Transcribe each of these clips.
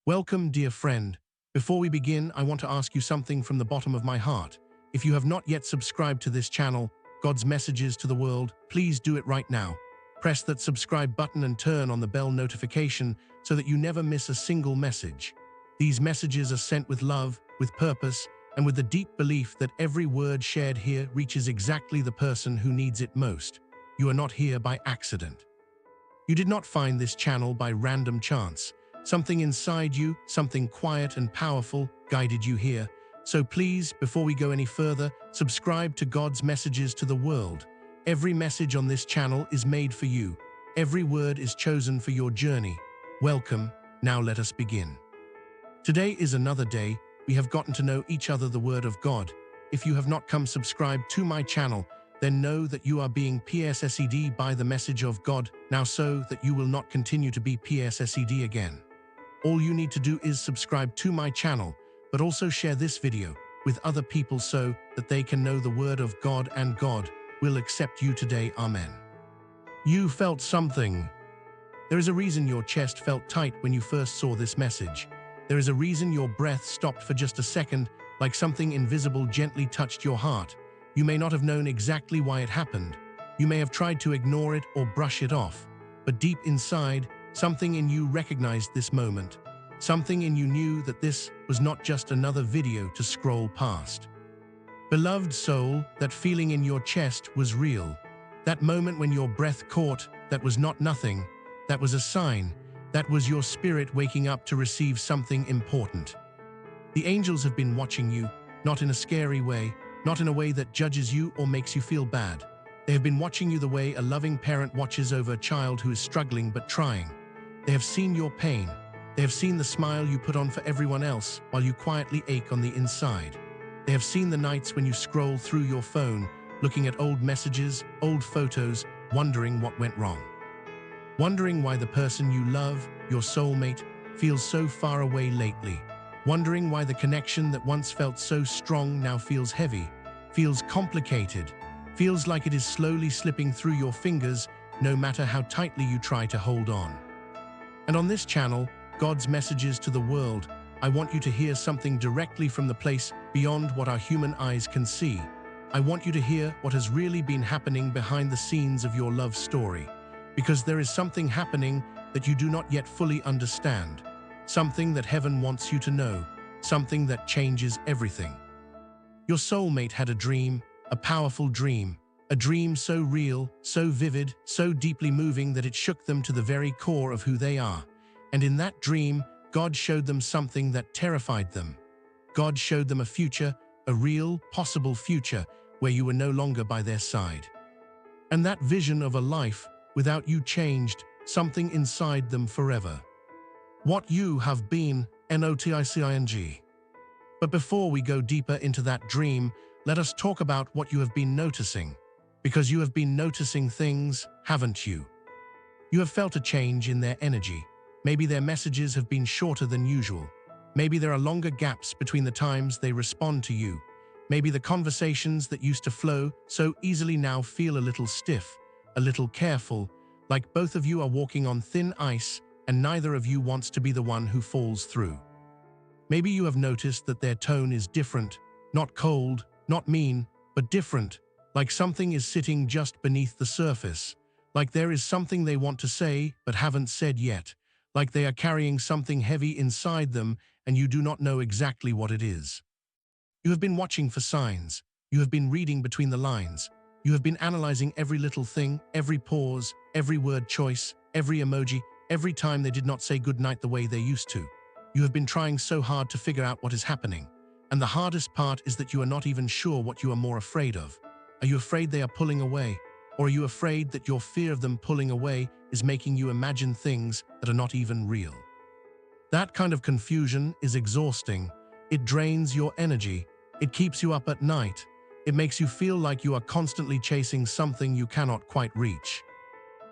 Welcome, dear friend. Before we begin, I want to ask you something from the bottom of my heart. If you have not yet subscribed to this channel, God's Messages to the World, please do it right now. Press that subscribe button and turn on the bell notification so that you never miss a single message. These messages are sent with love, with purpose, and with the deep belief that every word shared here reaches exactly the person who needs it most. You are not here by accident. You did not find this channel by random chance. Something inside you, something quiet and powerful, guided you here. So please, before we go any further, subscribe to God's Messages to the World. Every message on this channel is made for you. Every word is chosen for your journey. Welcome. Now let us begin. Today is another day. We have gotten to know each other, the Word of God. If you have not come subscribed to my channel, then know that you are being PSSED by the message of God, now so that you will not continue to be PSSED again. All you need to do is subscribe to my channel, but also share this video with other people so that they can know the Word of God and God will accept you today. Amen. You felt something. There is a reason your chest felt tight when you first saw this message. There is a reason your breath stopped for just a second, like something invisible gently touched your heart. You may not have known exactly why it happened. You may have tried to ignore it or brush it off. But deep inside, something in you recognized this moment. Something in you knew that this was not just another video to scroll past. Beloved soul, that feeling in your chest was real. That moment when your breath caught, that was not nothing. That was a sign. That was your spirit waking up to receive something important. The angels have been watching you, not in a scary way, not in a way that judges you or makes you feel bad. They have been watching you the way a loving parent watches over a child who is struggling but trying. They have seen your pain. They have seen the smile you put on for everyone else while you quietly ache on the inside. They have seen the nights when you scroll through your phone, looking at old messages, old photos, wondering what went wrong. Wondering why the person you love, your soulmate, feels so far away lately. Wondering why the connection that once felt so strong now feels heavy, feels complicated, feels like it is slowly slipping through your fingers no matter how tightly you try to hold on. And on this channel, God's Messages to the World, I want you to hear something directly from the place beyond what our human eyes can see. I want you to hear what has really been happening behind the scenes of your love story. Because there is something happening that you do not yet fully understand. Something that heaven wants you to know. Something that changes everything. Your soulmate had a dream, a powerful dream. A dream so real, so vivid, so deeply moving that it shook them to the very core of who they are. And in that dream, God showed them something that terrified them. God showed them a future, a real, possible future, where you were no longer by their side. And that vision of a life without you changed something inside them forever. What you have been, noticing. But before we go deeper into that dream, let us talk about what you have been noticing. Because you have been noticing things, haven't you? You have felt a change in their energy. Maybe their messages have been shorter than usual. Maybe there are longer gaps between the times they respond to you. Maybe the conversations that used to flow so easily now feel a little stiff, a little careful, like both of you are walking on thin ice and neither of you wants to be the one who falls through. Maybe you have noticed that their tone is different, not cold, not mean, but different, like something is sitting just beneath the surface, like there is something they want to say but haven't said yet, like they are carrying something heavy inside them and you do not know exactly what it is. You have been watching for signs. You have been reading between the lines. You have been analyzing every little thing, every pause, every word choice, every emoji, every time they did not say goodnight the way they used to. You have been trying so hard to figure out what is happening. And the hardest part is that you are not even sure what you are more afraid of. Are you afraid they are pulling away? Or are you afraid that your fear of them pulling away is making you imagine things that are not even real? That kind of confusion is exhausting. It drains your energy. It keeps you up at night. It makes you feel like you are constantly chasing something you cannot quite reach.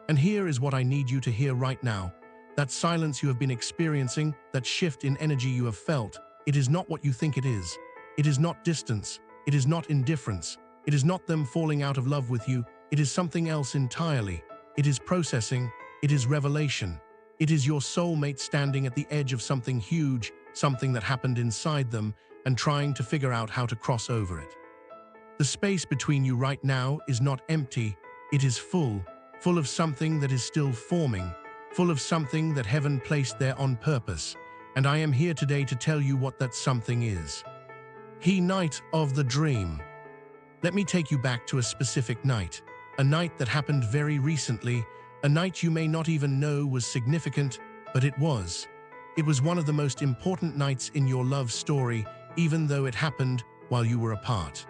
And here is what I need you to hear right now. That silence you have been experiencing, that shift in energy you have felt, it is not what you think it is. It is not distance. It is not indifference. It is not them falling out of love with you. It is something else entirely. It is processing. It is revelation. It is your soulmate standing at the edge of something huge, something that happened inside them, and trying to figure out how to cross over it. The space between you right now is not empty, it is full, full of something that is still forming, full of something that heaven placed there on purpose, and I am here today to tell you what that something is. Night of the dream. Let me take you back to a specific night, a night that happened very recently, a night you may not even know was significant, but it was. It was one of the most important nights in your love story, even though it happened while you were apart.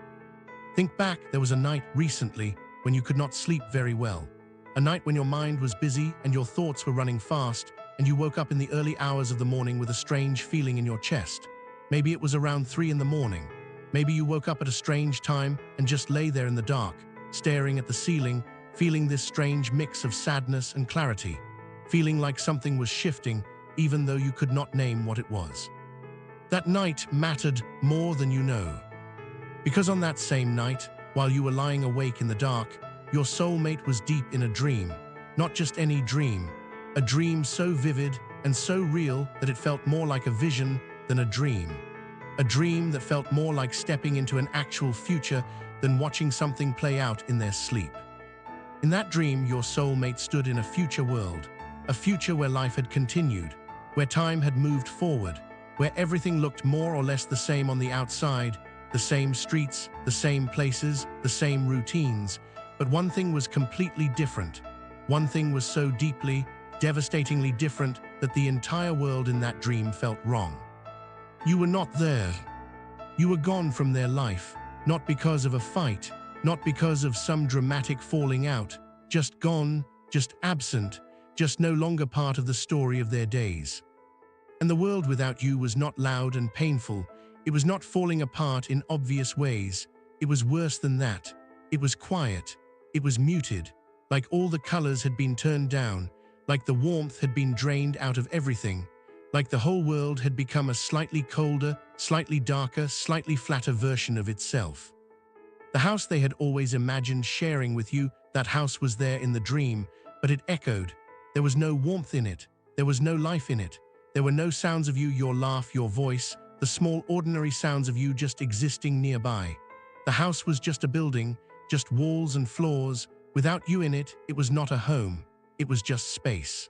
Think back, there was a night recently when you could not sleep very well. A night when your mind was busy and your thoughts were running fast, and you woke up in the early hours of the morning with a strange feeling in your chest. Maybe it was around 3 in the morning. Maybe you woke up at a strange time and just lay there in the dark, staring at the ceiling, feeling this strange mix of sadness and clarity, feeling like something was shifting, even though you could not name what it was. That night mattered more than you know. Because on that same night, while you were lying awake in the dark, your soulmate was deep in a dream. Not just any dream, a dream so vivid and so real that it felt more like a vision than a dream. A dream that felt more like stepping into an actual future than watching something play out in their sleep. In that dream, your soulmate stood in a future world, a future where life had continued, where time had moved forward, where everything looked more or less the same on the outside, the same streets, the same places, the same routines, but one thing was completely different. One thing was so deeply, devastatingly different that the entire world in that dream felt wrong. You were not there. You were gone from their life, not because of a fight, not because of some dramatic falling out, just gone, just absent, just no longer part of the story of their days. And the world without you was not loud and painful. It was not falling apart in obvious ways. It was worse than that. It was quiet. It was muted, like all the colors had been turned down, like the warmth had been drained out of everything, like the whole world had become a slightly colder, slightly darker, slightly flatter version of itself. The house they had always imagined sharing with you, that house was there in the dream, but it echoed. There was no warmth in it. There was no life in it. There were no sounds of you, your laugh, your voice, the small ordinary sounds of you just existing nearby. The house was just a building, just walls and floors. Without you in it, it was not a home. It was just space.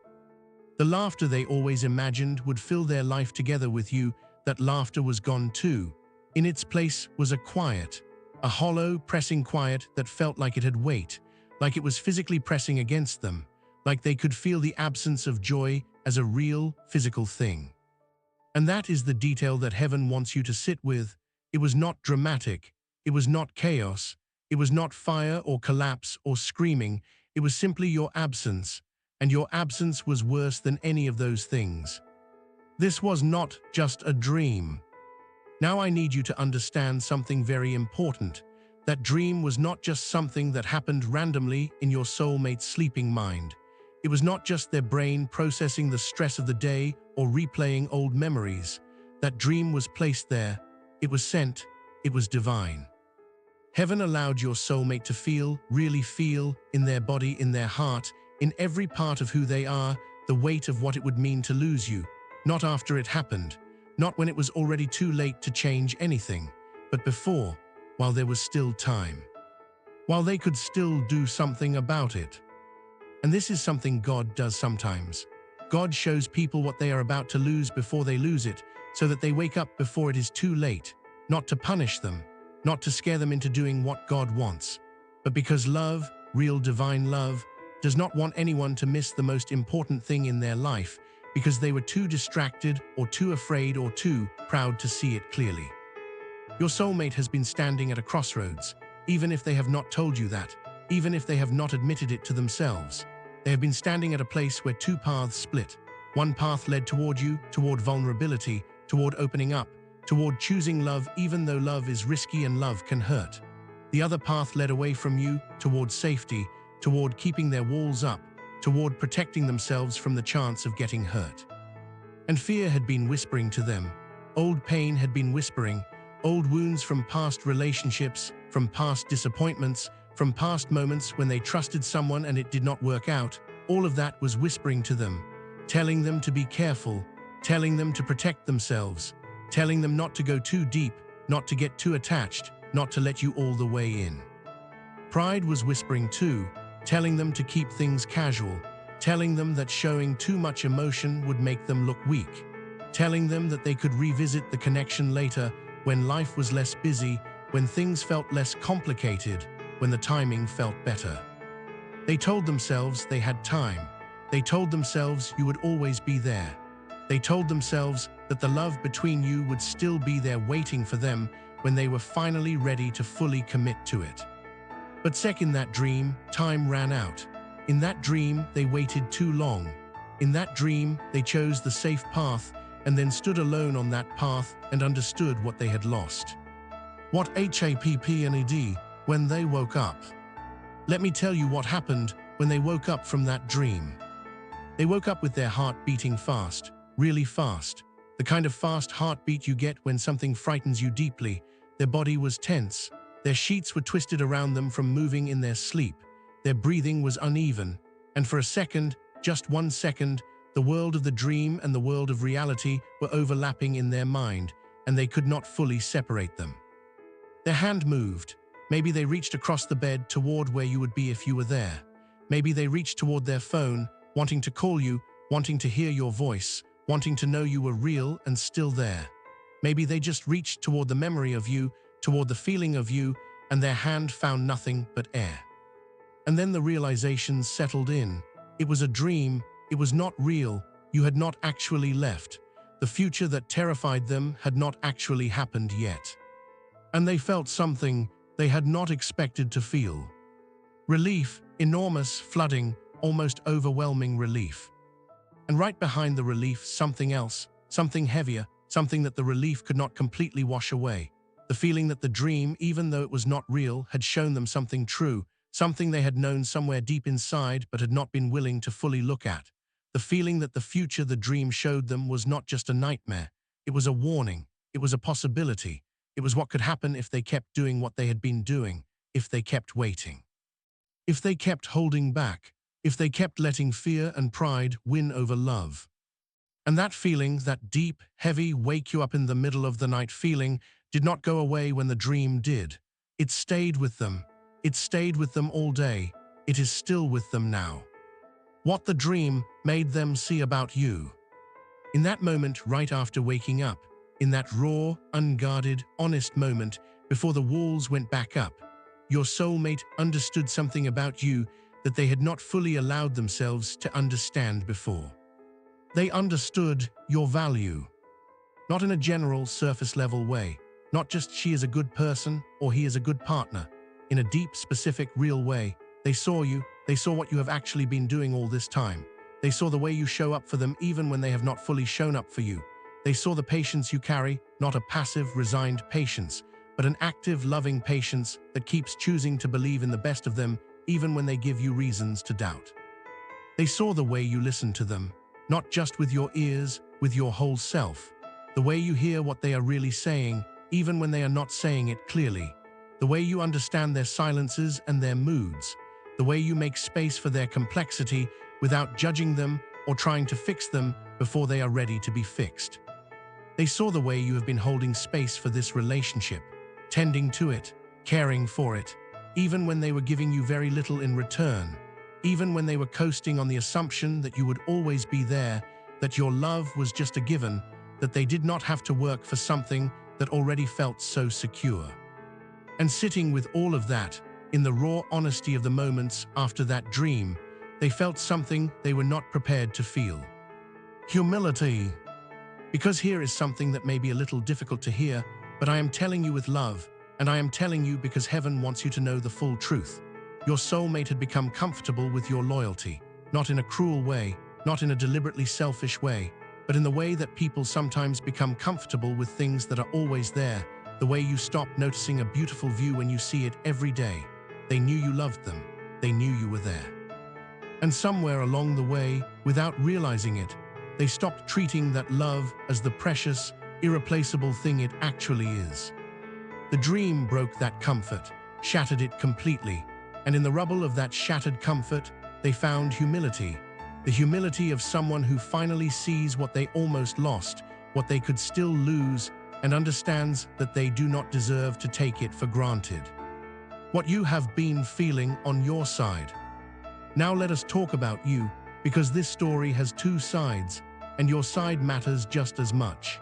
The laughter they always imagined would fill their life together with you, that laughter was gone too. In its place was a quiet, a hollow, pressing quiet that felt like it had weight, like it was physically pressing against them, like they could feel the absence of joy as a real, physical thing. And that is the detail that heaven wants you to sit with. It was not dramatic. It was not chaos. It was not fire or collapse or screaming. It was simply your absence. And your absence was worse than any of those things. This was not just a dream. Now I need you to understand something very important. That dream was not just something that happened randomly in your soulmate's sleeping mind. It was not just their brain processing the stress of the day or replaying old memories. That dream was placed there. It was sent. It was divine. Heaven allowed your soulmate to feel, really feel, in their body, in their heart, in every part of who they are, the weight of what it would mean to lose you. Not after it happened, not when it was already too late to change anything, but before, while there was still time. While they could still do something about it. And this is something God does sometimes. God shows people what they are about to lose before they lose it, so that they wake up before it is too late, not to punish them, not to scare them into doing what God wants, but because love, real divine love, does not want anyone to miss the most important thing in their life because they were too distracted or too afraid or too proud to see it clearly. Your soulmate has been standing at a crossroads, even if they have not told you that, even if they have not admitted it to themselves. They have been standing at a place where two paths split. One path led toward you, toward vulnerability, toward opening up, toward choosing love even though love is risky and love can hurt. The other path led away from you, toward safety, toward keeping their walls up, toward protecting themselves from the chance of getting hurt. And fear had been whispering to them. Old pain had been whispering. Old wounds from past relationships, from past disappointments, from past moments when they trusted someone and it did not work out. All of that was whispering to them. telling them to be careful, telling them to protect themselves, telling them not to go too deep, not to get too attached, not to let you all the way in. Pride was whispering too, telling them to keep things casual, telling them that showing too much emotion would make them look weak, telling them that they could revisit the connection later when life was less busy, when things felt less complicated, when the timing felt better. They told themselves they had time. They told themselves you would always be there. They told themselves that the love between you would still be there waiting for them when they were finally ready to fully commit to it. But in that dream, time ran out. In that dream, they waited too long. In that dream, they chose the safe path and then stood alone on that path and understood what they had lost. What happened when they woke up? Let me tell you what happened when they woke up from that dream. They woke up with their heart beating fast, really fast. The kind of fast heartbeat you get when something frightens you deeply. Their body was tense. Their sheets were twisted around them from moving in their sleep. Their breathing was uneven. And for a second, just 1 second, the world of the dream and the world of reality were overlapping in their mind, and they could not fully separate them. Their hand moved. Maybe they reached across the bed toward where you would be if you were there. Maybe they reached toward their phone, wanting to call you, wanting to hear your voice, wanting to know you were real and still there. Maybe they just reached toward the memory of you, toward the feeling of you, and their hand found nothing but air. And then the realization settled in. It was a dream. It was not real. You had not actually left. The future that terrified them had not actually happened yet. And they felt something they had not expected to feel. Relief, enormous, flooding, almost overwhelming relief. And right behind the relief, something else, something heavier, something that the relief could not completely wash away. The feeling that the dream, even though it was not real, had shown them something true, something they had known somewhere deep inside but had not been willing to fully look at. The feeling that the future the dream showed them was not just a nightmare. It was a warning. It was a possibility. It was what could happen if they kept doing what they had been doing, if they kept waiting. If they kept holding back, if they kept letting fear and pride win over love. And that feeling, that deep, heavy, wake you up in the middle of the night feeling, did not go away when the dream did. It stayed with them. It stayed with them all day. It is still with them now. What the dream made them see about you. In that moment right after waking up, in that raw, unguarded, honest moment before the walls went back up, your soulmate understood something about you that they had not fully allowed themselves to understand before. They understood your value. Not in a general, surface-level way. Not just she is a good person or he is a good partner. In a deep, specific, real way. They saw you. They saw what you have actually been doing all this time. They saw the way you show up for them even when they have not fully shown up for you. They saw the patience you carry, not a passive, resigned patience, but an active, loving patience that keeps choosing to believe in the best of them even when they give you reasons to doubt. They saw the way you listen to them, not just with your ears, with your whole self. The way you hear what they are really saying, even when they are not saying it clearly. The way you understand their silences and their moods. The way you make space for their complexity without judging them or trying to fix them before they are ready to be fixed. They saw the way you have been holding space for this relationship, tending to it, caring for it, even when they were giving you very little in return, even when they were coasting on the assumption that you would always be there, that your love was just a given, that they did not have to work for something that already felt so secure. And sitting with all of that, in the raw honesty of the moments after that dream, they felt something they were not prepared to feel. Humility. Because here is something that may be a little difficult to hear, but I am telling you with love, and I am telling you because heaven wants you to know the full truth. Your soulmate had become comfortable with your loyalty, not in a cruel way, not in a deliberately selfish way, but in the way that people sometimes become comfortable with things that are always there, the way you stop noticing a beautiful view when you see it every day. They knew you loved them. They knew you were there. And somewhere along the way, without realizing it, they stopped treating that love as the precious, irreplaceable thing it actually is. The dream broke that comfort, shattered it completely, and in the rubble of that shattered comfort, they found humility. The humility of someone who finally sees what they almost lost, what they could still lose, and understands that they do not deserve to take it for granted. What you have been feeling on your side. Now let us talk about you, because this story has two sides, and your side matters just as much.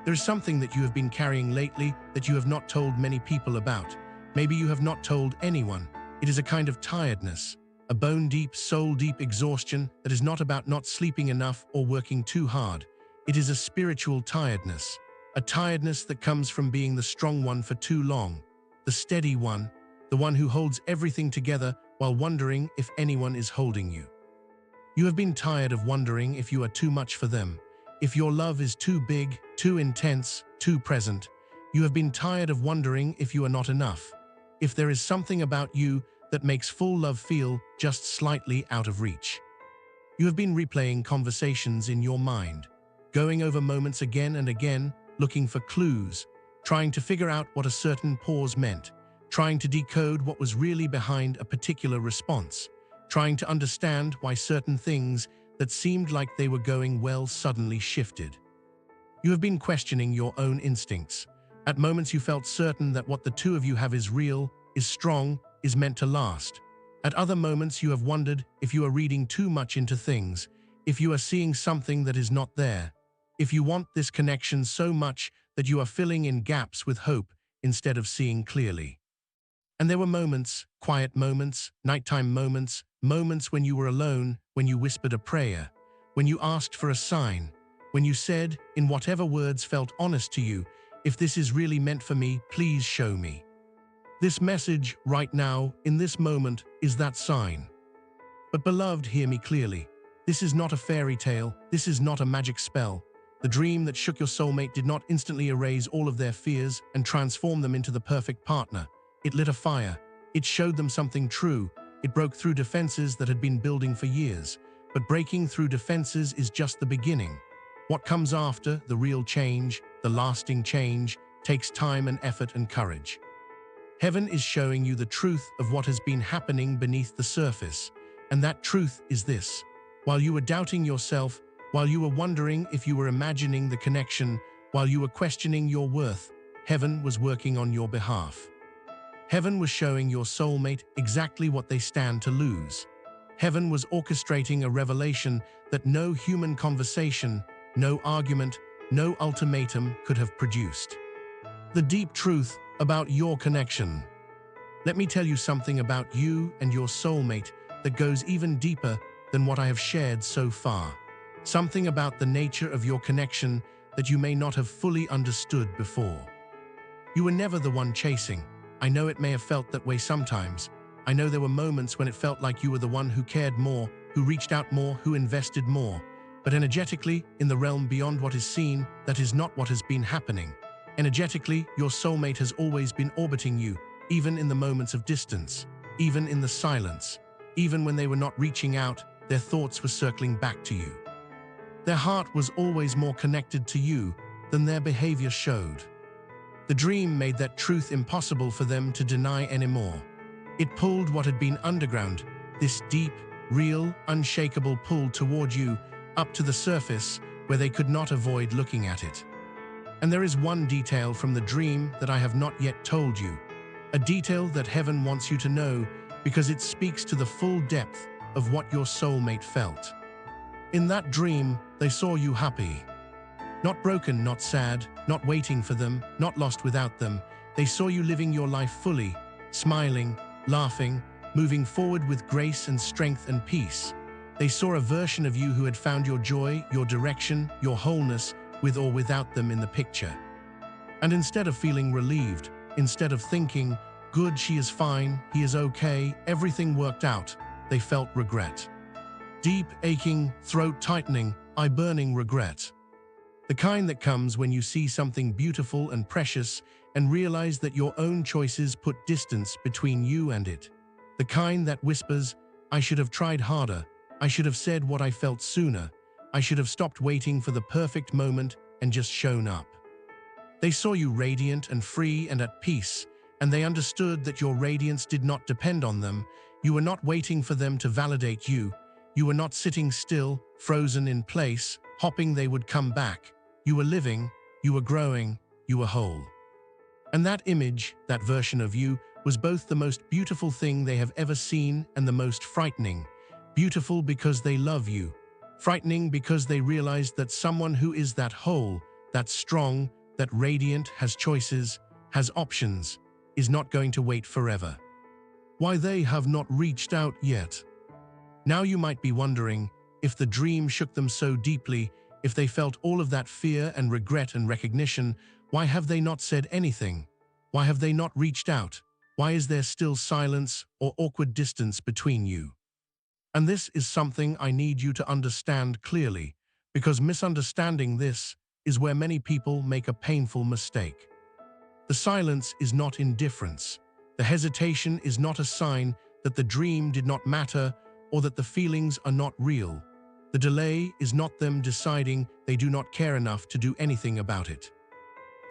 There is something that you have been carrying lately that you have not told many people about. Maybe you have not told anyone. It is a kind of tiredness, a bone-deep, soul-deep exhaustion that is not about not sleeping enough or working too hard. It is a spiritual tiredness, a tiredness that comes from being the strong one for too long, the steady one, the one who holds everything together while wondering if anyone is holding you. You have been tired of wondering if you are too much for them, if your love is too big, too intense, too present. You have been tired of wondering if you are not enough, if there is something about you that makes full love feel just slightly out of reach. You have been replaying conversations in your mind, going over moments again and again, looking for clues, trying to figure out what a certain pause meant, trying to decode what was really behind a particular response, trying to understand why certain things that seemed like they were going well suddenly shifted. You have been questioning your own instincts. At moments you felt certain that what the two of you have is real, is strong, is meant to last. At other moments you have wondered if you are reading too much into things, if you are seeing something that is not there, if you want this connection so much that you are filling in gaps with hope instead of seeing clearly. And there were moments, quiet moments, nighttime moments, moments when you were alone, when you whispered a prayer, when you asked for a sign, when you said, in whatever words felt honest to you, if this is really meant for me, please show me. This message, right now, in this moment, is that sign. But beloved, hear me clearly. This is not a fairy tale. This is not a magic spell. The dream that shook your soulmate did not instantly erase all of their fears and transform them into the perfect partner. It lit a fire. It showed them something true. It broke through defenses that had been building for years. But breaking through defenses is just the beginning. What comes after, the real change, the lasting change, takes time and effort and courage. Heaven is showing you the truth of what has been happening beneath the surface. And that truth is this. While you were doubting yourself, while you were wondering if you were imagining the connection, while you were questioning your worth, heaven was working on your behalf. Heaven was showing your soulmate exactly what they stand to lose. Heaven was orchestrating a revelation that no human conversation, no argument, no ultimatum could have produced. The deep truth about your connection. Let me tell you something about you and your soulmate that goes even deeper than what I have shared so far. Something about the nature of your connection that you may not have fully understood before. You were never the one chasing. I know it may have felt that way sometimes. I know there were moments when it felt like you were the one who cared more, who reached out more, who invested more. But energetically, in the realm beyond what is seen, that is not what has been happening. Energetically, your soulmate has always been orbiting you, even in the moments of distance, even in the silence, even when they were not reaching out, their thoughts were circling back to you. Their heart was always more connected to you than their behavior showed. The dream made that truth impossible for them to deny anymore. It pulled what had been underground, this deep, real, unshakable pull toward you, up to the surface where they could not avoid looking at it. And there is one detail from the dream that I have not yet told you, a detail that heaven wants you to know because it speaks to the full depth of what your soulmate felt. In that dream, they saw you happy. Not broken, not sad, not waiting for them, not lost without them. They saw you living your life fully, smiling, laughing, moving forward with grace and strength and peace. They saw a version of you who had found your joy, your direction, your wholeness, with or without them in the picture. And instead of feeling relieved, instead of thinking, good, she is fine, he is okay, everything worked out, they felt regret. Deep, aching, throat-tightening, eye-burning regret. The kind that comes when you see something beautiful and precious and realize that your own choices put distance between you and it. The kind that whispers, I should have tried harder, I should have said what I felt sooner, I should have stopped waiting for the perfect moment and just shown up. They saw you radiant and free and at peace, and they understood that your radiance did not depend on them. You were not waiting for them to validate you. You were not sitting still, frozen in place, hoping they would come back. You were living, you were growing, you were whole. And that image, that version of you, was both the most beautiful thing they have ever seen and the most frightening. Beautiful because they love you. Frightening because they realized that someone who is that whole, that strong, that radiant, has choices, has options, is not going to wait forever. Why they have not reached out yet. Now you might be wondering, if the dream shook them so deeply, if they felt all of that fear and regret and recognition, why have they not said anything? Why have they not reached out? Why is there still silence or awkward distance between you? And this is something I need you to understand clearly, because misunderstanding this is where many people make a painful mistake. The silence is not indifference. The hesitation is not a sign that the dream did not matter or that the feelings are not real. The delay is not them deciding they do not care enough to do anything about it.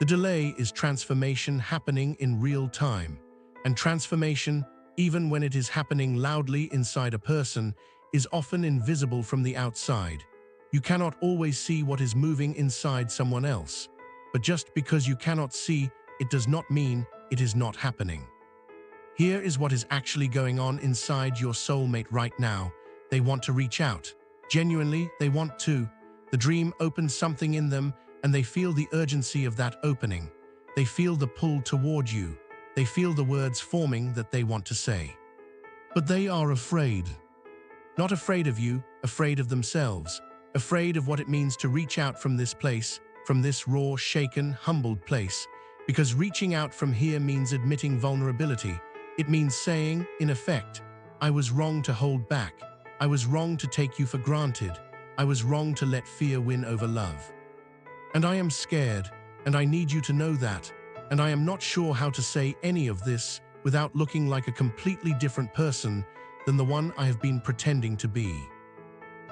The delay is transformation happening in real time, and transformation, even when it is happening loudly inside a person, is often invisible from the outside. You cannot always see what is moving inside someone else, but just because you cannot see, it does not mean it is not happening. Here is what is actually going on inside your soulmate right now. They want to reach out. Genuinely, they want to. The dream opens something in them, and they feel the urgency of that opening. They feel the pull toward you. They feel the words forming that they want to say. But they are afraid. Not afraid of you, afraid of themselves. Afraid of what it means to reach out from this place, from this raw, shaken, humbled place. Because reaching out from here means admitting vulnerability. It means saying, in effect, I was wrong to hold back. I was wrong to take you for granted. I was wrong to let fear win over love. And I am scared, and I need you to know that, and I am not sure how to say any of this without looking like a completely different person than the one I have been pretending to be.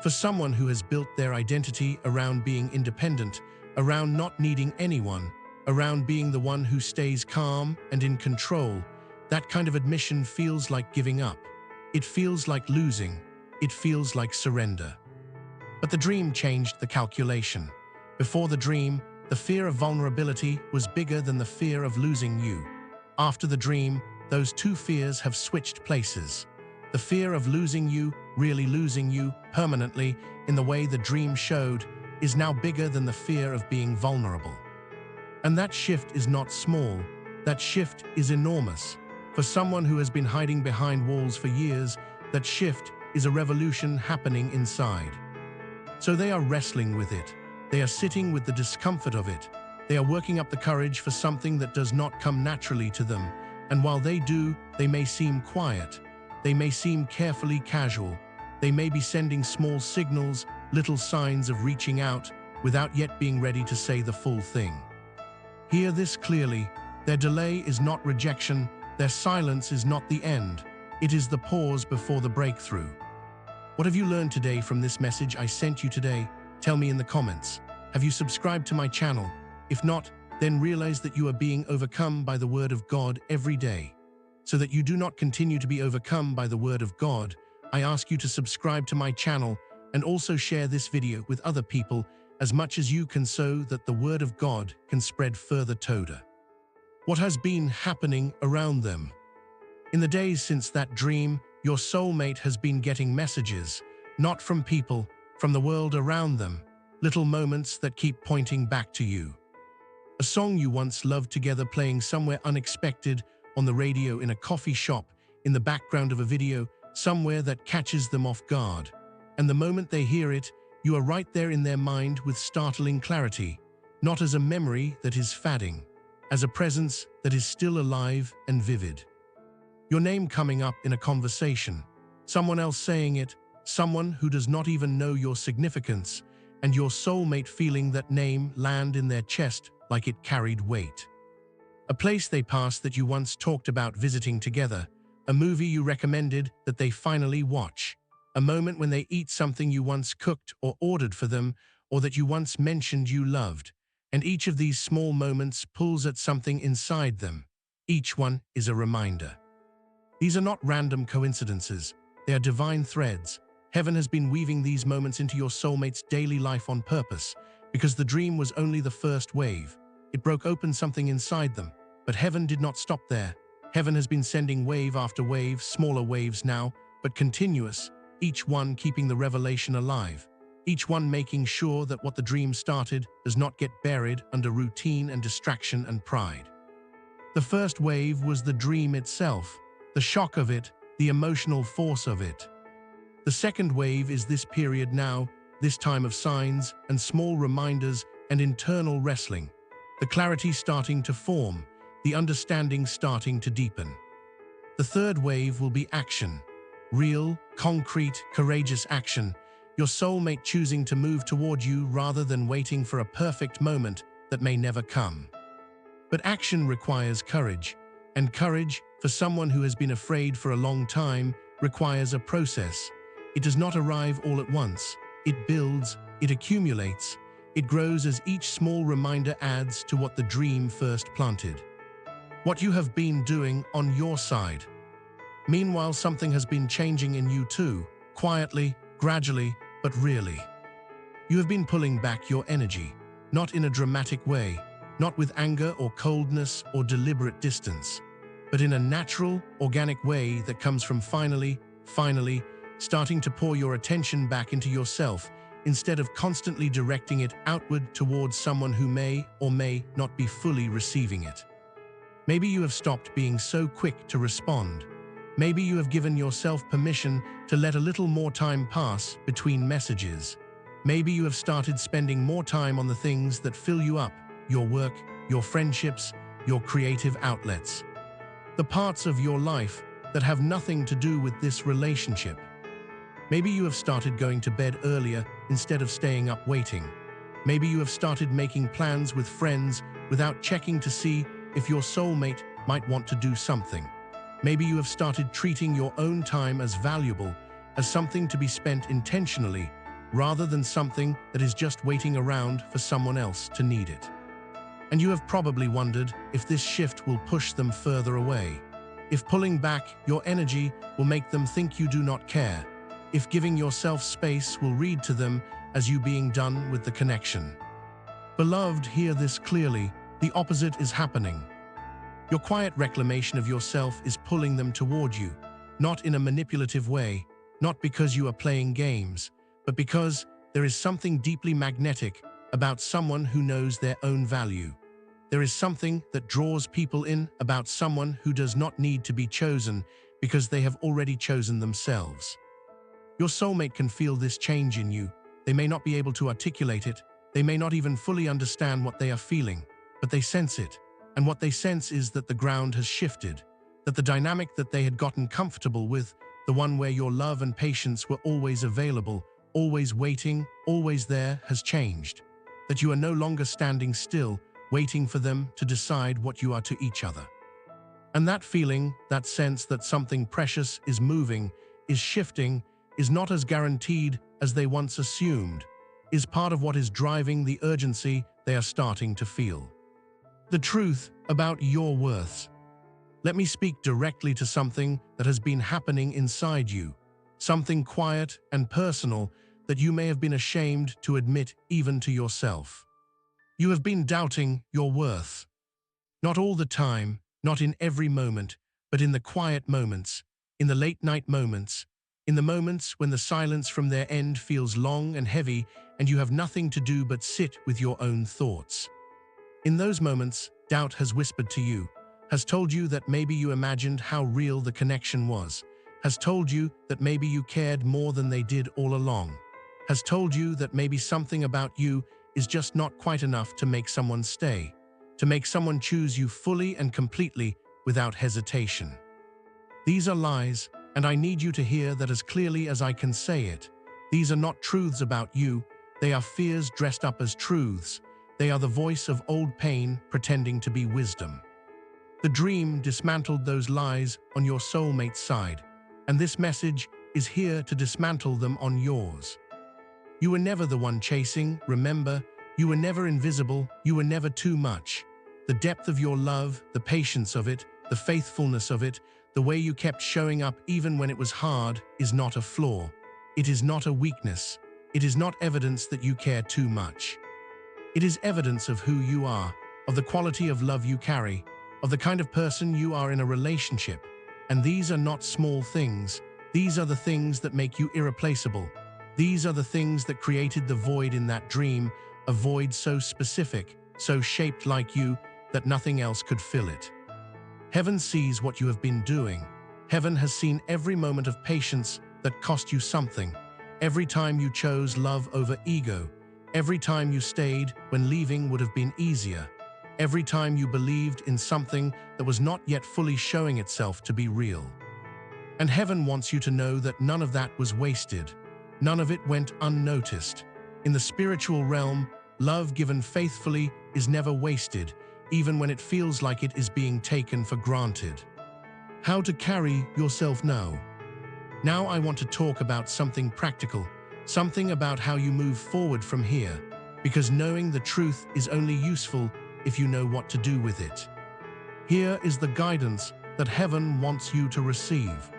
For someone who has built their identity around being independent, around not needing anyone, around being the one who stays calm and in control, that kind of admission feels like giving up. It feels like losing. It feels like surrender. But the dream changed the calculation. Before the dream, the fear of vulnerability was bigger than the fear of losing you. After the dream, those two fears have switched places. The fear of losing you, really losing you, permanently, in the way the dream showed, is now bigger than the fear of being vulnerable. And that shift is not small. That shift is enormous. For someone who has been hiding behind walls for years, that shift is a revolution happening inside. So they are wrestling with it. They are sitting with the discomfort of it. They are working up the courage for something that does not come naturally to them. And while they do, they may seem quiet. They may seem carefully casual. They may be sending small signals, little signs of reaching out, without yet being ready to say the full thing. Hear this clearly. Their delay is not rejection. Their silence is not the end. It is the pause before the breakthrough. What have you learned today from this message I sent you today? Tell me in the comments. Have you subscribed to my channel? If not, then realize that you are being overcome by the Word of God every day. So that you do not continue to be overcome by the Word of God, I ask you to subscribe to my channel and also share this video with other people as much as you can so that the Word of God can spread further toda. What has been happening around them? In the days since that dream, your soulmate has been getting messages, not from people, from the world around them, little moments that keep pointing back to you. A song you once loved together playing somewhere unexpected, on the radio, in a coffee shop, in the background of a video, somewhere that catches them off guard. And the moment they hear it, you are right there in their mind with startling clarity, not as a memory that is fading, as a presence that is still alive and vivid. Your name coming up in a conversation, someone else saying it, someone who does not even know your significance, and your soulmate feeling that name land in their chest like it carried weight. A place they passed that you once talked about visiting together, a movie you recommended that they finally watch, a moment when they eat something you once cooked or ordered for them, or that you once mentioned you loved. And each of these small moments pulls at something inside them. Each one is a reminder. These are not random coincidences. They are divine threads, Heaven has been weaving these moments into your soulmate's daily life on purpose, because the dream was only the first wave. It broke open something inside them, but heaven did not stop there. Heaven has been sending wave after wave, smaller waves now, but continuous, each one keeping the revelation alive. Each one making sure that what the dream started does not get buried under routine and distraction and pride. The first wave was the dream itself, the shock of it, the emotional force of it. The second wave is this period now, this time of signs and small reminders and internal wrestling. The clarity starting to form, the understanding starting to deepen. The third wave will be action. Real, concrete, courageous action. Your soulmate choosing to move toward you rather than waiting for a perfect moment that may never come. But action requires courage, and courage, for someone who has been afraid for a long time, requires a process. It does not arrive all at once. It builds, it accumulates, it grows as each small reminder adds to what the dream first planted. What you have been doing on your side. Meanwhile, something has been changing in you too, quietly, gradually, but really. You have been pulling back your energy, not in a dramatic way, not with anger or coldness or deliberate distance, but in a natural, organic way that comes from finally, starting to pour your attention back into yourself instead of constantly directing it outward towards someone who may or may not be fully receiving it. Maybe you have stopped being so quick to respond. Maybe you have given yourself permission to let a little more time pass between messages. Maybe you have started spending more time on the things that fill you up, your work, your friendships, your creative outlets. The parts of your life that have nothing to do with this relationship. Maybe you have started going to bed earlier instead of staying up waiting. Maybe you have started making plans with friends without checking to see if your soulmate might want to do something. Maybe you have started treating your own time as valuable, as something to be spent intentionally, rather than something that is just waiting around for someone else to need it. And you have probably wondered if this shift will push them further away, if pulling back your energy will make them think you do not care, if giving yourself space will read to them as you being done with the connection. Beloved, hear this clearly, the opposite is happening. Your quiet reclamation of yourself is pulling them toward you, not in a manipulative way, not because you are playing games, but because there is something deeply magnetic about someone who knows their own value. There is something that draws people in about someone who does not need to be chosen because they have already chosen themselves. Your soulmate can feel this change in you. They may not be able to articulate it. They may not even fully understand what they are feeling, but they sense it. And what they sense is that the ground has shifted, that the dynamic that they had gotten comfortable with, the one where your love and patience were always available, always waiting, always there, has changed. That you are no longer standing still, waiting for them to decide what you are to each other. And that feeling, that sense that something precious is moving, is shifting, is not as guaranteed as they once assumed, is part of what is driving the urgency they are starting to feel. The truth about your worth. Let me speak directly to something that has been happening inside you, something quiet and personal that you may have been ashamed to admit even to yourself. You have been doubting your worth. Not all the time, not in every moment, but in the quiet moments, in the late-night moments, in the moments when the silence from their end feels long and heavy and you have nothing to do but sit with your own thoughts. In those moments, doubt has whispered to you, has told you that maybe you imagined how real the connection was, has told you that maybe you cared more than they did all along, has told you that maybe something about you is just not quite enough to make someone stay, to make someone choose you fully and completely without hesitation. These are lies, and I need you to hear that as clearly as I can say it. These are not truths about you, they are fears dressed up as truths. They are the voice of old pain pretending to be wisdom. The dream dismantled those lies on your soulmate's side, and this message is here to dismantle them on yours. You were never the one chasing, remember, you were never invisible, you were never too much. The depth of your love, the patience of it, the faithfulness of it, the way you kept showing up even when it was hard, is not a flaw. It is not a weakness. It is not evidence that you care too much. It is evidence of who you are, of the quality of love you carry, of the kind of person you are in a relationship. And these are not small things. These are the things that make you irreplaceable. These are the things that created the void in that dream, a void so specific, so shaped like you, that nothing else could fill it. Heaven sees what you have been doing. Heaven has seen every moment of patience that cost you something, every time you chose love over ego, every time you stayed when leaving would have been easier, every time you believed in something that was not yet fully showing itself to be real. And heaven wants you to know that none of that was wasted. None of it went unnoticed. In the spiritual realm, love given faithfully is never wasted, even when it feels like it is being taken for granted. How to carry yourself now. Now I want to talk about something practical, something about how you move forward from here, because knowing the truth is only useful if you know what to do with it. Here is the guidance that heaven wants you to receive.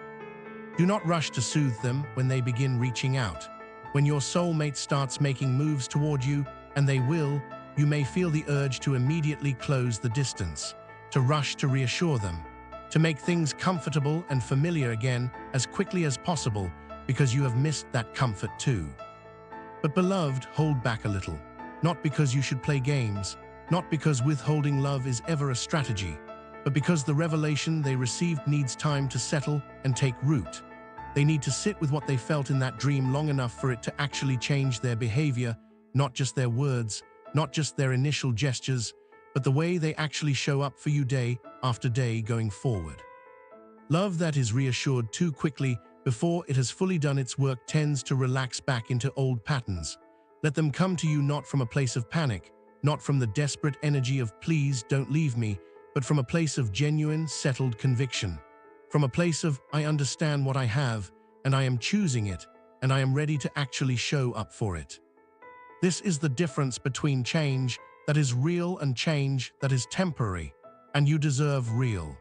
Do not rush to soothe them when they begin reaching out. When your soulmate starts making moves toward you, and they will, you may feel the urge to immediately close the distance, to rush to reassure them, to make things comfortable and familiar again as quickly as possible, because you have missed that comfort too. But beloved, hold back a little, not because you should play games, not because withholding love is ever a strategy, but because the revelation they received needs time to settle and take root. They need to sit with what they felt in that dream long enough for it to actually change their behavior, not just their words, not just their initial gestures, but the way they actually show up for you day after day going forward. Love that is reassured too quickly before it has fully done its work tends to relax back into old patterns. Let them come to you not from a place of panic, not from the desperate energy of please don't leave me, but from a place of genuine, settled conviction. From a place of I understand what I have, and I am choosing it, and I am ready to actually show up for it. This is the difference between change that is real and change that is temporary, and you deserve real.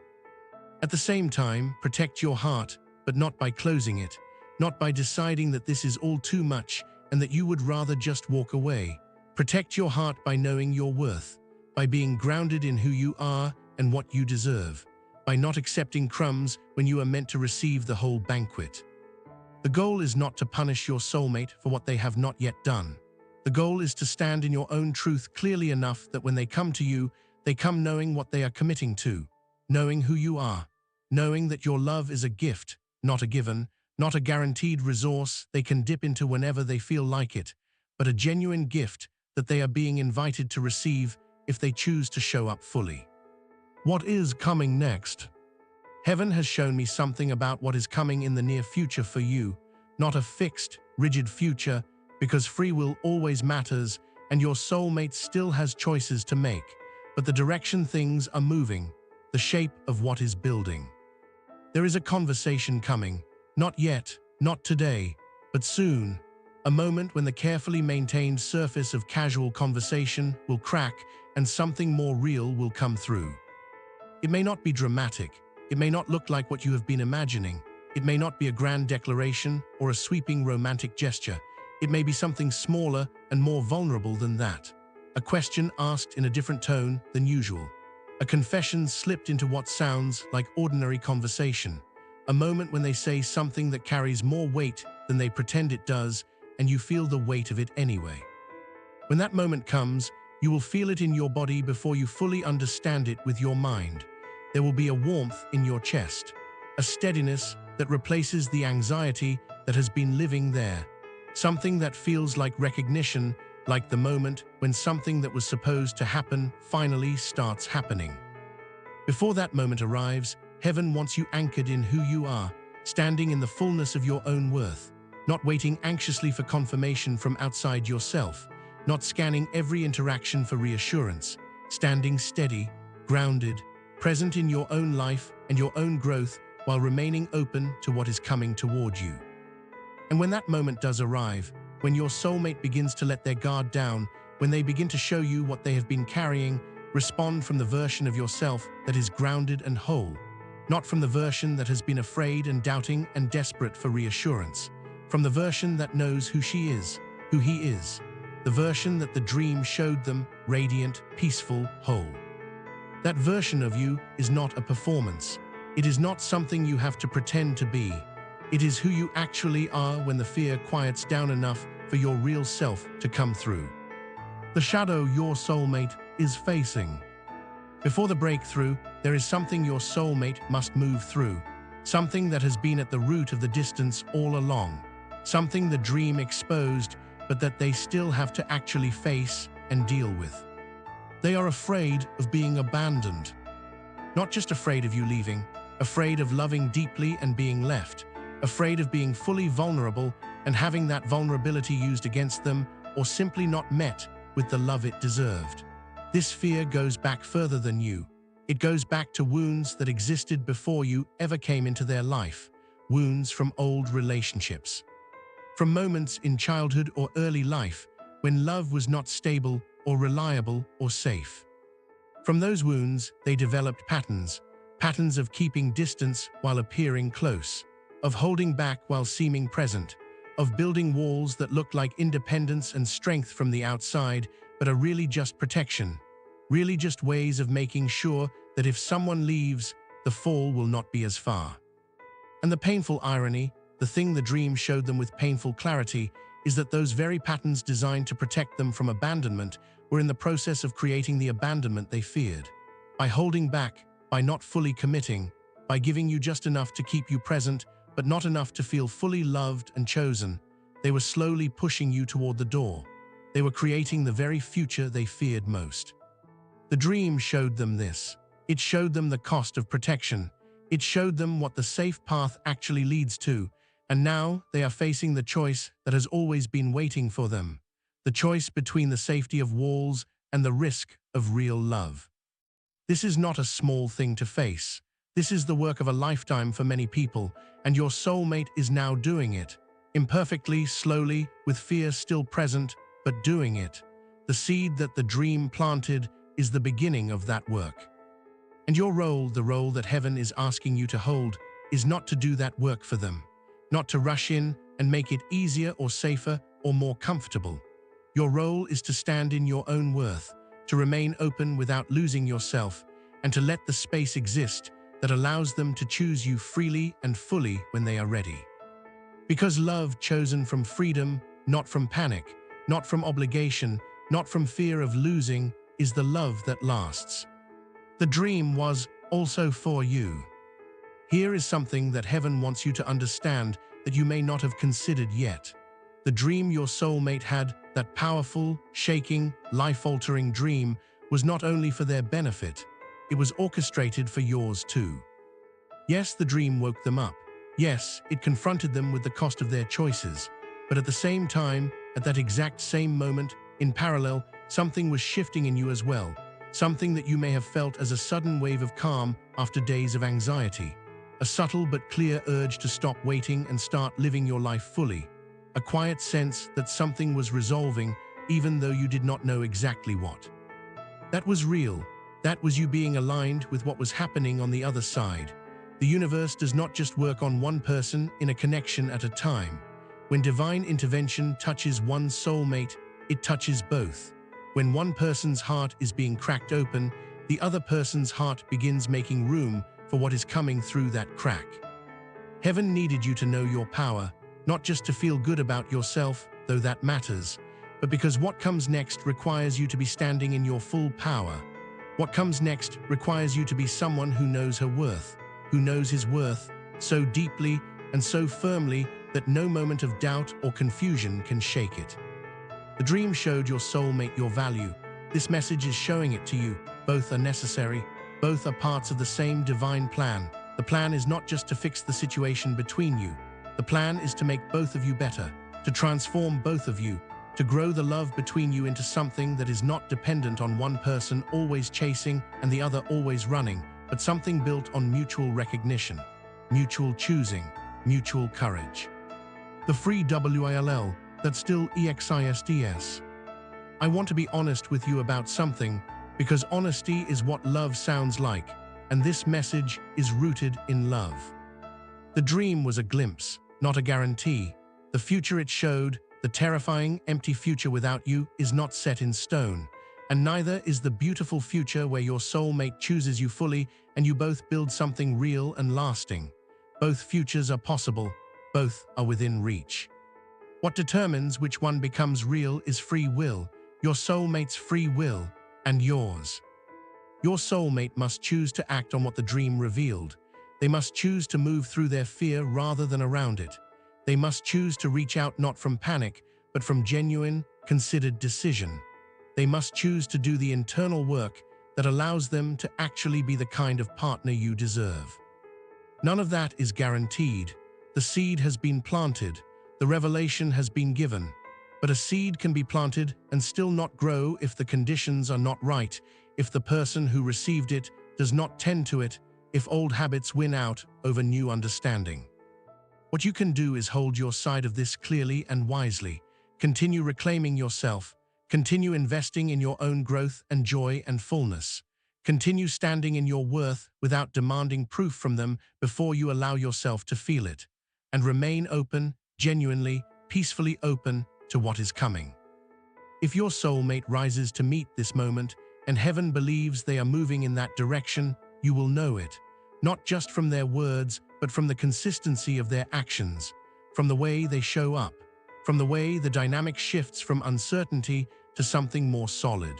At the same time, protect your heart, but not by closing it, not by deciding that this is all too much and that you would rather just walk away. Protect your heart by knowing your worth, by being grounded in who you are and what you deserve, by not accepting crumbs when you are meant to receive the whole banquet. The goal is not to punish your soulmate for what they have not yet done. The goal is to stand in your own truth clearly enough that when they come to you, they come knowing what they are committing to, knowing who you are, knowing that your love is a gift, not a given, not a guaranteed resource they can dip into whenever they feel like it, but a genuine gift that they are being invited to receive if they choose to show up fully. What is coming next? Heaven has shown me something about what is coming in the near future for you, not a fixed, rigid future, because free will always matters and your soulmate still has choices to make, but the direction things are moving, the shape of what is building. There is a conversation coming, not yet, not today, but soon, a moment when the carefully maintained surface of casual conversation will crack and something more real will come through. It may not be dramatic, it may not look like what you have been imagining, it may not be a grand declaration or a sweeping romantic gesture. It may be something smaller and more vulnerable than that. A question asked in a different tone than usual. A confession slipped into what sounds like ordinary conversation. A moment when they say something that carries more weight than they pretend it does, and you feel the weight of it anyway. When that moment comes, you will feel it in your body before you fully understand it with your mind. There will be a warmth in your chest, a steadiness that replaces the anxiety that has been living there. Something that feels like recognition, like the moment when something that was supposed to happen finally starts happening. Before that moment arrives, heaven wants you anchored in who you are, standing in the fullness of your own worth, not waiting anxiously for confirmation from outside yourself, not scanning every interaction for reassurance, standing steady, grounded, present in your own life and your own growth while remaining open to what is coming toward you. And when that moment does arrive, when your soulmate begins to let their guard down, when they begin to show you what they have been carrying, respond from the version of yourself that is grounded and whole, not from the version that has been afraid and doubting and desperate for reassurance. from the version that knows who she is, who he is, the version that the dream showed them, radiant, peaceful, whole. That version of you is not a performance. It is not something you have to pretend to be. It is who you actually are when the fear quiets down enough for your real self to come through. The shadow your soulmate is facing. Before the breakthrough, there is something your soulmate must move through, something that has been at the root of the distance all along, something the dream exposed, but that they still have to actually face and deal with. They are afraid of being abandoned. Not just afraid of you leaving, afraid of loving deeply and being left, afraid of being fully vulnerable and having that vulnerability used against them or simply not met with the love it deserved. This fear goes back further than you. It goes back to wounds that existed before you ever came into their life, wounds from old relationships. From moments in childhood or early life when love was not stable or reliable or safe. From those wounds, they developed patterns of keeping distance while appearing close, of holding back while seeming present, of building walls that look like independence and strength from the outside, but are really just protection, really just ways of making sure that if someone leaves, the fall will not be as far. And the painful irony, the thing the dream showed them with painful clarity, is that those very patterns designed to protect them from abandonment were in the process of creating the abandonment they feared. By holding back, by not fully committing, by giving you just enough to keep you present, but not enough to feel fully loved and chosen, they were slowly pushing you toward the door. They were creating the very future they feared most. The dream showed them this. It showed them the cost of protection. It showed them what the safe path actually leads to, and now they are facing the choice that has always been waiting for them. The choice between the safety of walls and the risk of real love. This is not a small thing to face. This is the work of a lifetime for many people, and your soulmate is now doing it. Imperfectly, slowly, with fear still present, but doing it. The seed that the dream planted is the beginning of that work. And your role, the role that heaven is asking you to hold, is not to do that work for them, not to rush in and make it easier or safer or more comfortable. Your role is to stand in your own worth, to remain open without losing yourself, and to let the space exist that allows them to choose you freely and fully when they are ready. Because love chosen from freedom, not from panic, not from obligation, not from fear of losing, is the love that lasts. The dream was also for you. Here is something that heaven wants you to understand that you may not have considered yet. The dream your soulmate had, that powerful, shaking, life-altering dream, was not only for their benefit, it was orchestrated for yours too. Yes, the dream woke them up. Yes, it confronted them with the cost of their choices. But at the same time, at that exact same moment, in parallel, something was shifting in you as well. Something that you may have felt as a sudden wave of calm after days of anxiety. A subtle but clear urge to stop waiting and start living your life fully. A quiet sense that something was resolving, even though you did not know exactly what. That was real. That was you being aligned with what was happening on the other side. The universe does not just work on one person in a connection at a time. When divine intervention touches one soulmate, it touches both. When one person's heart is being cracked open, the other person's heart begins making room for what is coming through that crack. Heaven needed you to know your power, not just to feel good about yourself, though that matters, but because what comes next requires you to be standing in your full power. What comes next requires you to be someone who knows her worth, who knows his worth so deeply and so firmly that no moment of doubt or confusion can shake it. The dream showed your soulmate your value. This message is showing it to you. Both are necessary. Both are parts of the same divine plan. The plan is not just to fix the situation between you. The plan is to make both of you better, to transform both of you, to grow the love between you into something that is not dependent on one person always chasing and the other always running, but something built on mutual recognition, mutual choosing, mutual courage. The free WILL, that still EXISTS. I want to be honest with you about something, because honesty is what love sounds like, and this message is rooted in love. The dream was a glimpse, not a guarantee. The future it showed, the terrifying, empty future without you, is not set in stone. And neither is the beautiful future where your soulmate chooses you fully and you both build something real and lasting. Both futures are possible, both are within reach. What determines which one becomes real is free will, your soulmate's free will, and yours. Your soulmate must choose to act on what the dream revealed. They must choose to move through their fear rather than around it. They must choose to reach out not from panic, but from genuine, considered decision. They must choose to do the internal work that allows them to actually be the kind of partner you deserve. None of that is guaranteed. The seed has been planted, the revelation has been given. But a seed can be planted and still not grow if the conditions are not right, if the person who received it does not tend to it, if old habits win out over new understanding. What you can do is hold your side of this clearly and wisely. Continue reclaiming yourself. Continue investing in your own growth and joy and fullness. Continue standing in your worth without demanding proof from them before you allow yourself to feel it. And remain open, genuinely, peacefully open to what is coming. If your soulmate rises to meet this moment and heaven believes they are moving in that direction, you will know it, not just from their words, but from the consistency of their actions, from the way they show up, from the way the dynamic shifts from uncertainty to something more solid.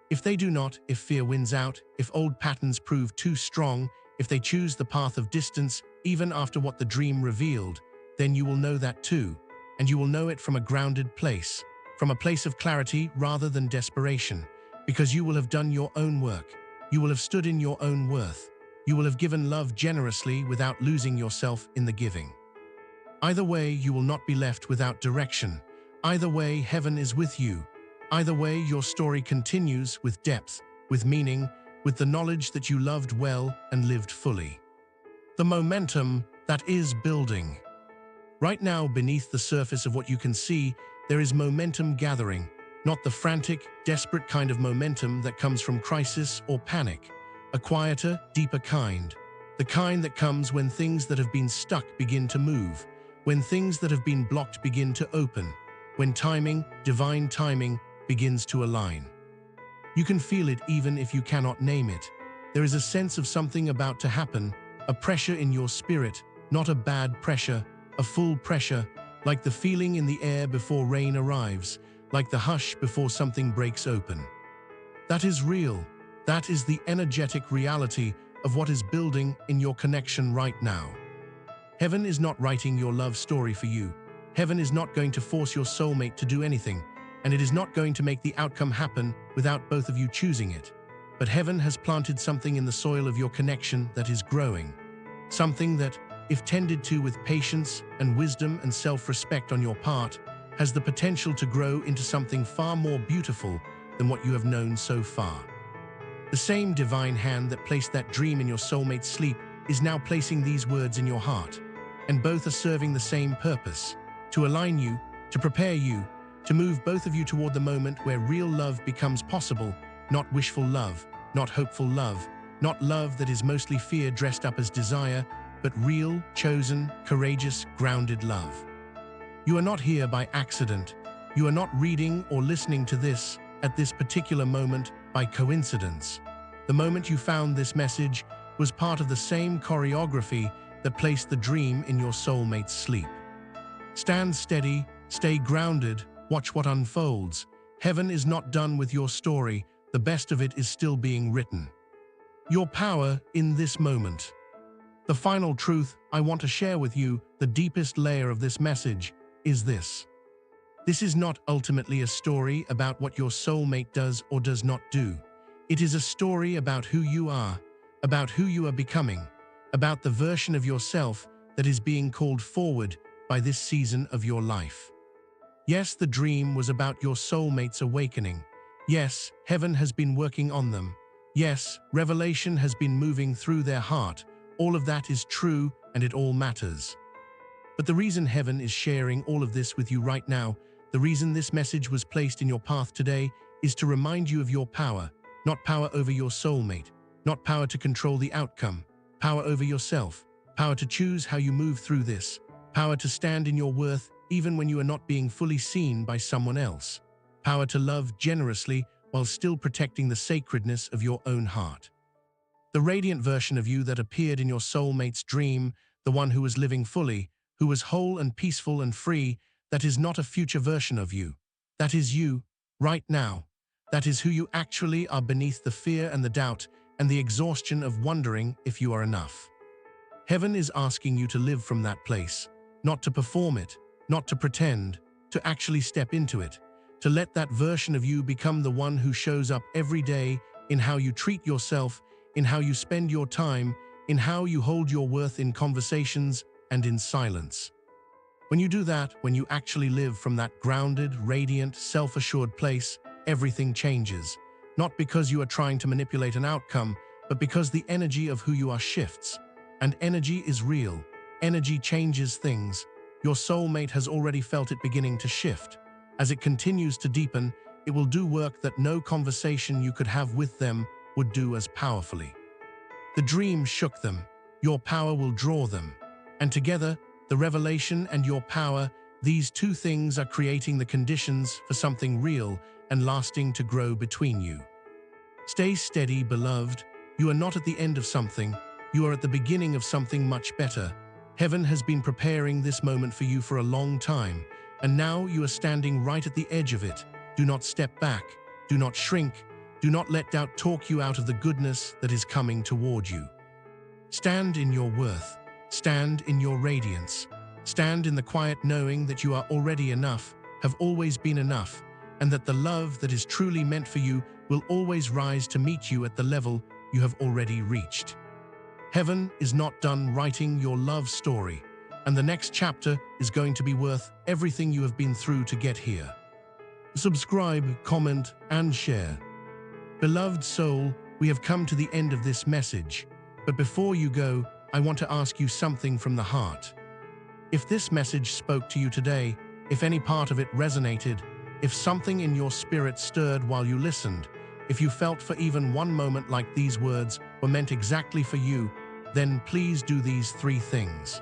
If they do not, if fear wins out, if old patterns prove too strong, if they choose the path of distance even after what the dream revealed, then you will know that too, and you will know it from a grounded place, from a place of clarity rather than desperation, because you will have done your own work, you will have stood in your own worth, you will have given love generously without losing yourself in the giving. Either way, you will not be left without direction. Either way, heaven is with you. Either way, your story continues with depth, with meaning, with the knowledge that you loved well and lived fully. The momentum that is building. Right now, beneath the surface of what you can see, there is momentum gathering, not the frantic, desperate kind of momentum that comes from crisis or panic, a quieter, deeper kind, the kind that comes when things that have been stuck begin to move, when things that have been blocked begin to open, when timing, divine timing, begins to align. You can feel it even if you cannot name it. There is a sense of something about to happen, a pressure in your spirit, not a bad pressure, a full pressure, like the feeling in the air before rain arrives, like the hush before something breaks open. That is real. That is the energetic reality of what is building in your connection right now. Heaven is not writing your love story for you. Heaven is not going to force your soulmate to do anything, and it is not going to make the outcome happen without both of you choosing it. But heaven has planted something in the soil of your connection that is growing. Something that, if tended to with patience and wisdom and self-respect on your part, has the potential to grow into something far more beautiful than what you have known so far. The same divine hand that placed that dream in your soulmate's sleep is now placing these words in your heart, and both are serving the same purpose, to align you, to prepare you, to move both of you toward the moment where real love becomes possible, not wishful love, not hopeful love, not love that is mostly fear dressed up as desire, but real, chosen, courageous, grounded love. You are not here by accident. You are not reading or listening to this at this particular moment by coincidence. The moment you found this message was part of the same choreography that placed the dream in your soulmate's sleep. Stand steady, stay grounded, watch what unfolds. Heaven is not done with your story. The best of it is still being written. Your power in this moment. The final truth I want to share with you, the deepest layer of this message, is this. This is not ultimately a story about what your soulmate does or does not do. It is a story about who you are, about who you are becoming, about the version of yourself that is being called forward by this season of your life. Yes, the dream was about your soulmate's awakening. Yes, heaven has been working on them. Yes, revelation has been moving through their heart. All of that is true, and it all matters. But the reason heaven is sharing all of this with you right now, the reason this message was placed in your path today, is to remind you of your power, not power over your soulmate, not power to control the outcome, power over yourself, power to choose how you move through this, power to stand in your worth even when you are not being fully seen by someone else. Power to love generously while still protecting the sacredness of your own heart. The radiant version of you that appeared in your soulmate's dream, the one who was living fully, who was whole and peaceful and free, that is not a future version of you. That is you, right now. That is who you actually are beneath the fear and the doubt and the exhaustion of wondering if you are enough. Heaven is asking you to live from that place, not to perform it, not to pretend, to actually step into it, to let that version of you become the one who shows up every day in how you treat yourself, in how you spend your time, in how you hold your worth in conversations and in silence. When you do that, when you actually live from that grounded, radiant, self-assured place, everything changes. Not because you are trying to manipulate an outcome, but because the energy of who you are shifts. And energy is real. Energy changes things. Your soulmate has already felt it beginning to shift. As it continues to deepen, it will do work that no conversation you could have with them would do as powerfully. The dream shook them. Your power will draw them. And together, the revelation and your power, these two things are creating the conditions for something real and lasting to grow between you. Stay steady, beloved. You are not at the end of something. You are at the beginning of something much better. Heaven has been preparing this moment for you for a long time, and now you are standing right at the edge of it. Do not step back. Do not shrink. Do not let doubt talk you out of the goodness that is coming toward you. Stand in your worth. Stand in your radiance. Stand in the quiet knowing that you are already enough, have always been enough, and that the love that is truly meant for you will always rise to meet you at the level you have already reached. Heaven is not done writing your love story, and the next chapter is going to be worth everything you have been through to get here. Subscribe, comment, and share. Beloved soul, we have come to the end of this message, but before you go, I want to ask you something from the heart. If this message spoke to you today, if any part of it resonated, if something in your spirit stirred while you listened, if you felt for even one moment like these words were meant exactly for you, then please do these 3 things.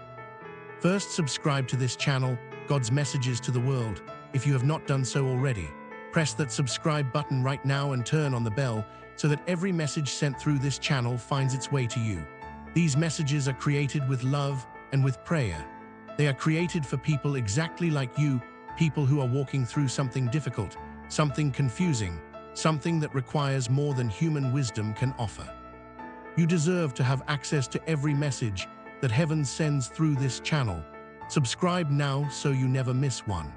First, subscribe to this channel, God's Messages to the World, if you have not done so already. Press that subscribe button right now and turn on the bell so that every message sent through this channel finds its way to you. These messages are created with love and with prayer. They are created for people exactly like you, people who are walking through something difficult, something confusing, something that requires more than human wisdom can offer. You deserve to have access to every message that heaven sends through this channel. Subscribe now so you never miss one.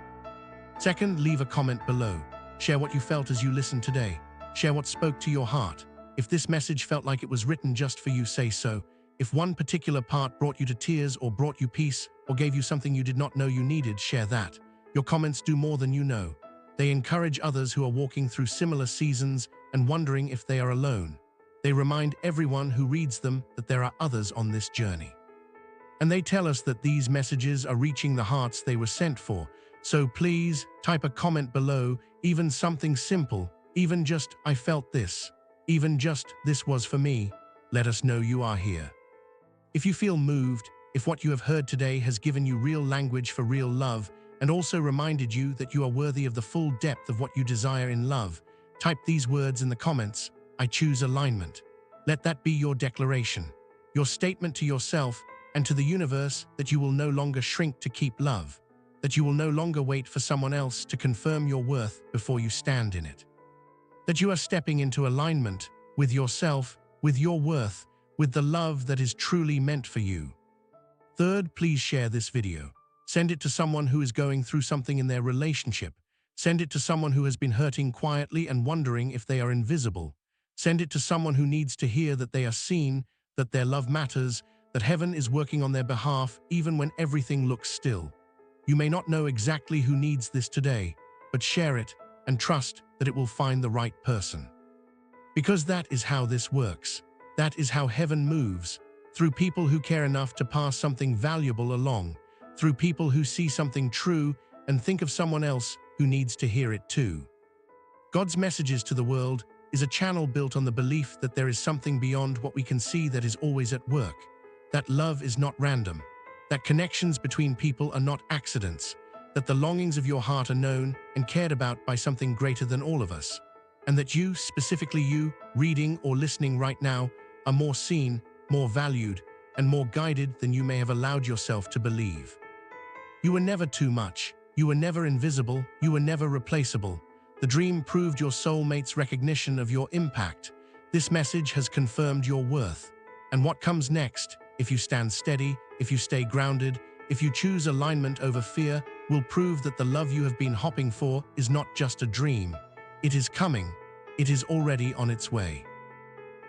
Second, leave a comment below. Share what you felt as you listened today. Share what spoke to your heart. If this message felt like it was written just for you, say so. If one particular part brought you to tears or brought you peace or gave you something you did not know you needed, share that. Your comments do more than you know. They encourage others who are walking through similar seasons and wondering if they are alone. They remind everyone who reads them that there are others on this journey. And they tell us that these messages are reaching the hearts they were sent for. So please, type a comment below, even something simple, even just, "I felt this," even just, "This was for me." Let us know you are here. If you feel moved, if what you have heard today has given you real language for real love, and also reminded you that you are worthy of the full depth of what you desire in love, type these words in the comments: "I choose alignment." Let that be your declaration, your statement to yourself and to the universe that you will no longer shrink to keep love, that you will no longer wait for someone else to confirm your worth before you stand in it, that you are stepping into alignment with yourself, with your worth, with the love that is truly meant for you. Third, please share this video. Send it to someone who is going through something in their relationship. Send it to someone who has been hurting quietly and wondering if they are invisible. Send it to someone who needs to hear that they are seen, that their love matters, that heaven is working on their behalf even when everything looks still. You may not know exactly who needs this today, but share it and trust that it will find the right person. Because that is how this works. That is how heaven moves, through people who care enough to pass something valuable along, through people who see something true and think of someone else who needs to hear it too. God's Messages to the World is a channel built on the belief that there is something beyond what we can see that is always at work, that love is not random, that connections between people are not accidents, that the longings of your heart are known and cared about by something greater than all of us, and that you, specifically you, reading or listening right now, are more seen, more valued, and more guided than you may have allowed yourself to believe. You were never too much. You were never invisible. You were never replaceable. The dream proved your soulmate's recognition of your impact. This message has confirmed your worth. And what comes next, if you stand steady, if you stay grounded, if you choose alignment over fear, will prove that the love you have been hoping for is not just a dream. It is coming. It is already on its way.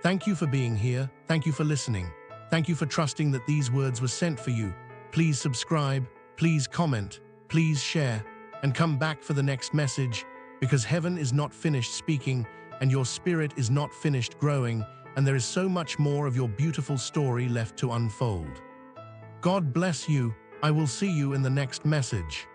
Thank you for being here. Thank you for listening. Thank you for trusting that these words were sent for you. Please subscribe, please comment, please share, and come back for the next message, because heaven is not finished speaking, and your spirit is not finished growing, and there is so much more of your beautiful story left to unfold. God bless you. I will see you in the next message.